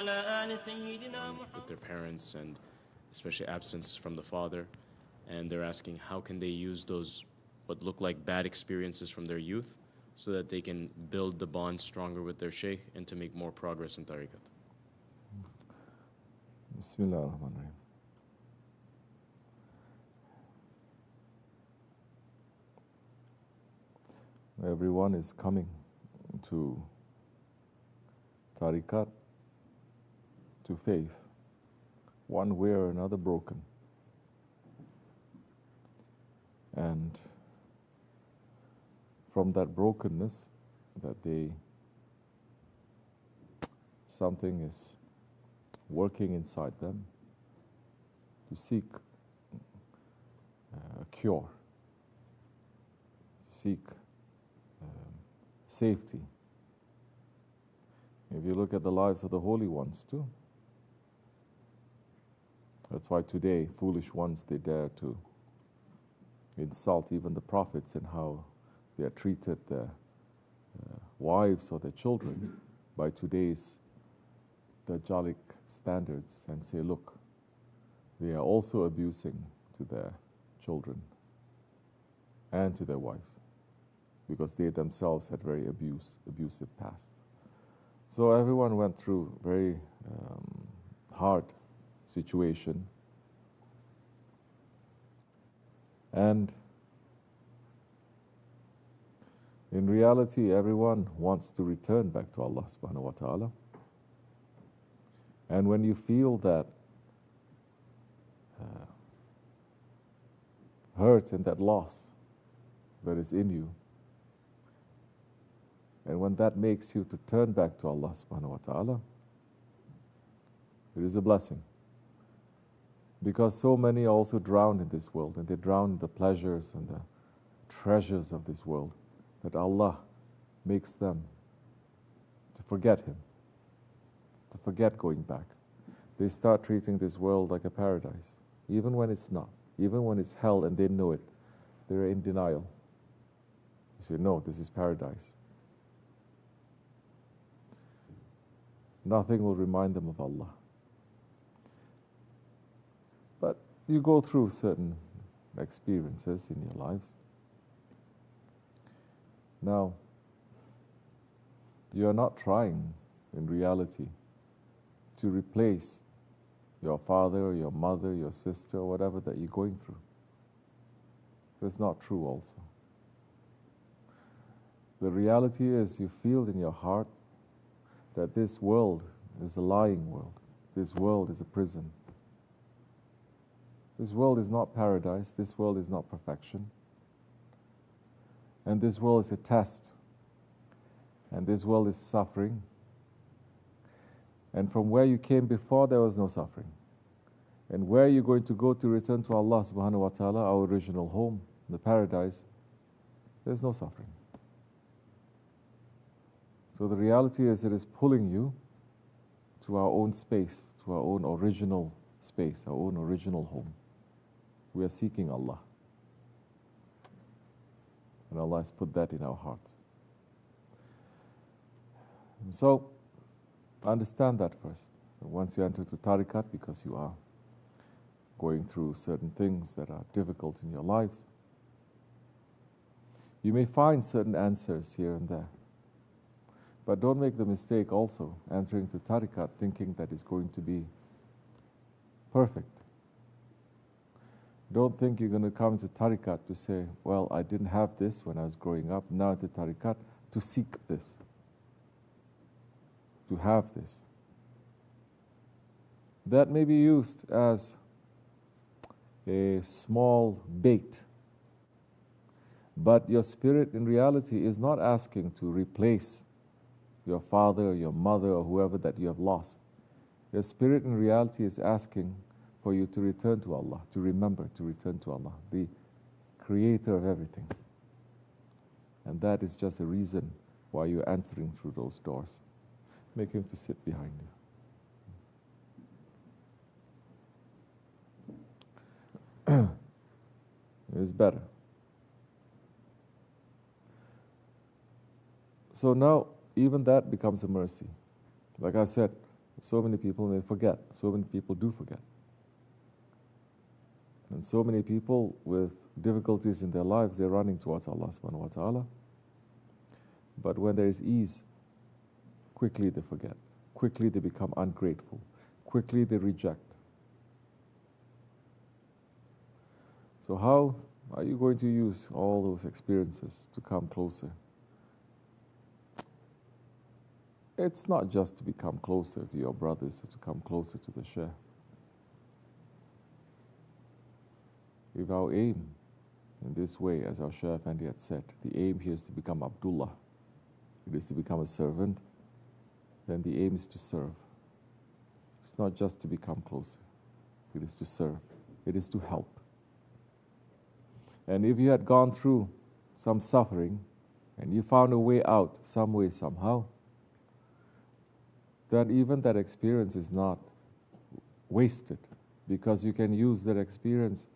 with their parents and especially absence from the father, and they're asking how can they use those what look like bad experiences from their youth so that they can build the bond stronger with their sheikh and to make more progress in tariqat. Bismillah ar-Rahman ar-Rahim. Everyone is coming to tariqat, to faith, one way or another broken. And from that brokenness, something is working inside them to seek a cure, to seek safety. If you look at the lives of the holy ones too, that's why today foolish ones, they dare to insult even the prophets and how they are treated, their wives or their children by today's Dajjalic standards, and say, look, they are also abusing to their children and to their wives because they themselves had very abusive past. So everyone went through very hard situation, and in reality everyone wants to return back to Allah subhanahu wa ta'ala. And when you feel that hurt and that loss that is in you, and when that makes you to turn back to Allah subhanahu wa ta'ala, it is a blessing. Because so many are also drowned in this world, and they drown in the pleasures and the treasures of this world, that Allah makes them to forget Him, to forget going back. They start treating this world like a paradise, even when it's not, even when it's hell and they know it. They're in denial. You say, no, this is paradise. Nothing will remind them of Allah. But you go through certain experiences in your lives. Now, you are not trying, in reality, to replace your father or your mother, your sister, or whatever that you're going through. That's not true also. The reality is you feel in your heart that this world is a lying world. This world is a prison. This world is not paradise. This world is not perfection. And this world is a test. And this world is suffering. And from where you came before, there was no suffering. And where you're going to go to return to Allah subhanahu wa ta'ala, our original home, the paradise, there's no suffering. So the reality is it is pulling you to our own space, to our own original space, our own original home. We are seeking Allah. And Allah has put that in our hearts. So, understand that first. Once you enter to tariqat, because you are going through certain things that are difficult in your lives, you may find certain answers here and there. But don't make the mistake also entering to tariqat thinking that it's going to be perfect. Don't think you're going to come to tariqat to say, well, I didn't have this when I was growing up, now to tariqat to seek this, to have this. That may be used as a small bait, but your spirit in reality is not asking to replace your father, your mother, or whoever that you have lost. Your spirit in reality is asking for you to return to Allah, to remember to return to Allah, the creator of everything. And that is just a reason why you're entering through those doors. Make him to sit behind you. It's better. So now, even that becomes a mercy. Like I said, So many people may forget. So many people do forget. And so many people with difficulties in their lives, they're running towards Allah subhanahu wa ta'ala. But when there is ease, quickly they forget. Quickly they become ungrateful. Quickly they reject. So how are you going to use all those experiences to come closer? It's not just to become closer to your brothers, or to come closer to the Shaykh. If our aim in this way, as our Shaykh Effendi had said, the aim here is to become Abdullah, it is to become a servant, then the aim is to serve. It's not just to become closer. It is to serve. It is to help. And if you had gone through some suffering and you found a way out some way, somehow, then even that experience is not wasted, because you can use that experience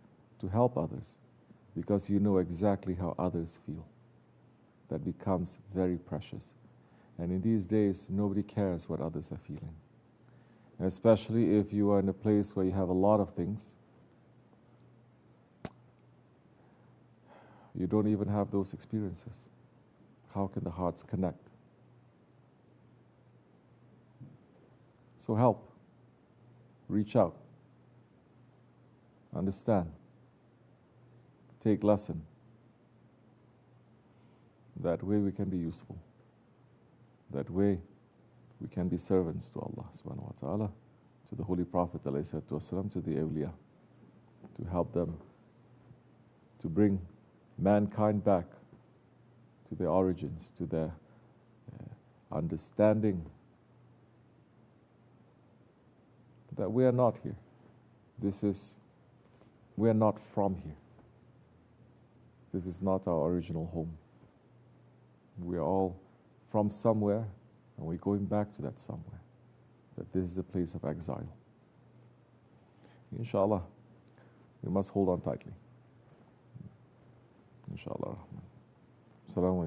to help others, because you know exactly how others feel. That becomes very precious. And in these days, nobody cares what others are feeling. And especially if you are in a place where you have a lot of things, you don't even have those experiences. How can the hearts connect? So help, reach out, understand, take lesson. That way we can be useful. That way we can be servants to Allah subhanahu wa ta'ala, to the Holy Prophet alayhi salatu wasalam, to the awliya, to help them to bring mankind back to their origins, to their understanding that we are not here. We are not from here. This is not our original home. We are all from somewhere, and we're going back to that somewhere. That this is a place of exile. Inshallah, we must hold on tightly. Inshallah. Assalamu alaikum.